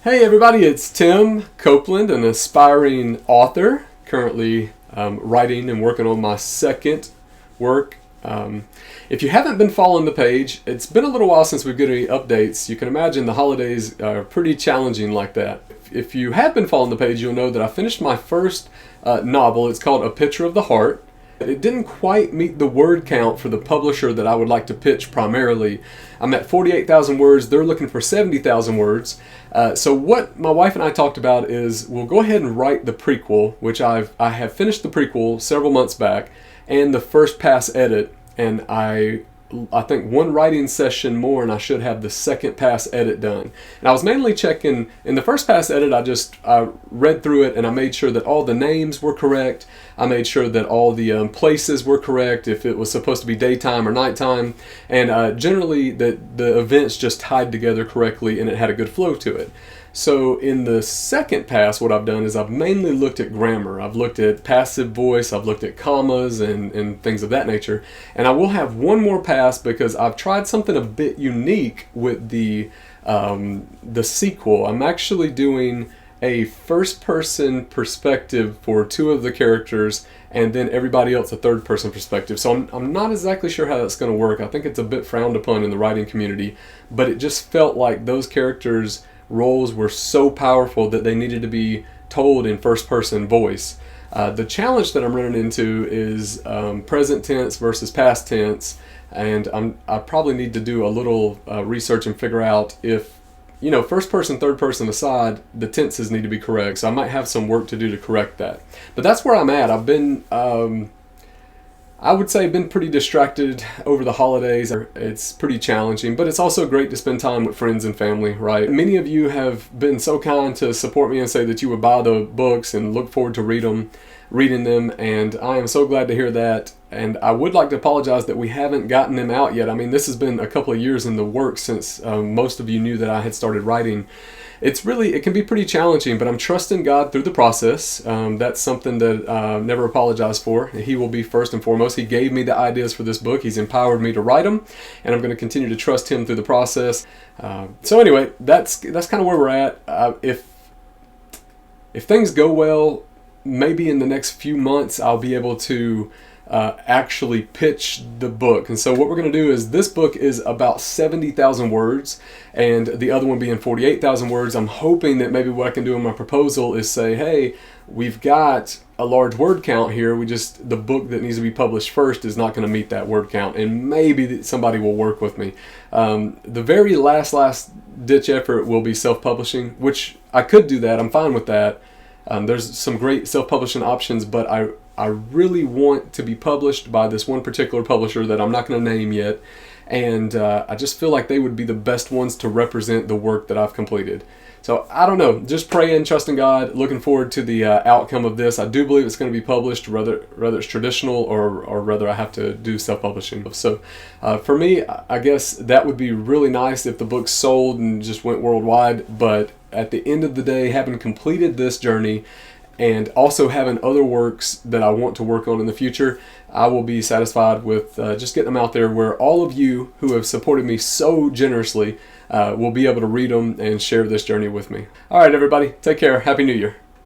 Hey everybody, it's Tim Copeland, an aspiring author, currently writing and working on my second work. If you haven't been following the page, it's been a little while since we've got any updates. You can imagine the holidays are pretty challenging like that. If you have been following the page, you'll know that I finished my first novel. It's called A Picture of the Heart. It didn't quite meet the word count for the publisher that I would like to pitch primarily. I'm at 48,000 words. They're looking for 70,000 words. So what my wife and I talked about is we'll go ahead and write the prequel, which I have finished the prequel several months back, and the first pass edit, and I think one writing session more and I should have the second pass edit done. And I was mainly checking, in the first pass edit I read through it and I made sure that all the names were correct. I made sure that all the places were correct, if it was supposed to be daytime or nighttime, and generally that the events just tied together correctly and it had a good flow to it. So in the second pass, what I've done is I've mainly looked at grammar. I've looked at passive voice, I've looked at commas and things of that nature. And I will have one more pass because I've tried something a bit unique with the sequel. I'm actually doing a first-person perspective for two of the characters and then everybody else a third-person perspective. So I'm not exactly sure how that's going to work. I think it's a bit frowned upon in the writing community, but it just felt like those characters' roles were so powerful that they needed to be told in first-person voice. The challenge that I'm running into is present tense versus past tense, and I probably need to do a little research and figure out if, first person, third person aside, the tenses need to be correct. So I might have some work to do to correct that. But that's where I'm at. I've been I would say been pretty distracted over the holidays. It's pretty challenging, but it's also great to spend time with friends and family, right? Many of you have been so kind to support me and say that you would buy the books and look forward to reading them, and I am so glad to hear that. And I would like to apologize that we haven't gotten them out yet. I mean, this has been a couple of years in the works since most of you knew that I had started writing. It can be pretty challenging, but I'm trusting God through the process. That's something that I never apologize for. He will be first and foremost. He gave me the ideas for this book. He's empowered me to write them, and I'm going to continue to trust Him through the process. So anyway, that's kind of where we're at. If things go well, maybe in the next few months I'll be able to actually pitch the book. And so what we're going to do is, this book is about 70,000 words and the other one being 48,000 words. I'm hoping that maybe what I can do in my proposal is say, hey, we've got a large word count here, the book that needs to be published first is not going to meet that word count, and maybe somebody will work with me. The very last ditch effort will be self-publishing, which I could do that. I'm fine with that. There's some great self-publishing options, but I really want to be published by this one particular publisher that I'm not going to name yet, and I just feel like they would be the best ones to represent the work that I've completed. So I don't know, just praying, trusting God, looking forward to the outcome of this. I do believe it's going to be published, whether it's traditional or whether I have to do self-publishing. So for me, I guess that would be really nice if the book sold and just went worldwide, but at the end of the day, having completed this journey and also having other works that I want to work on in the future, I will be satisfied with just getting them out there where all of you who have supported me so generously will be able to read them and share this journey with me. All right, everybody, take care. Happy New Year.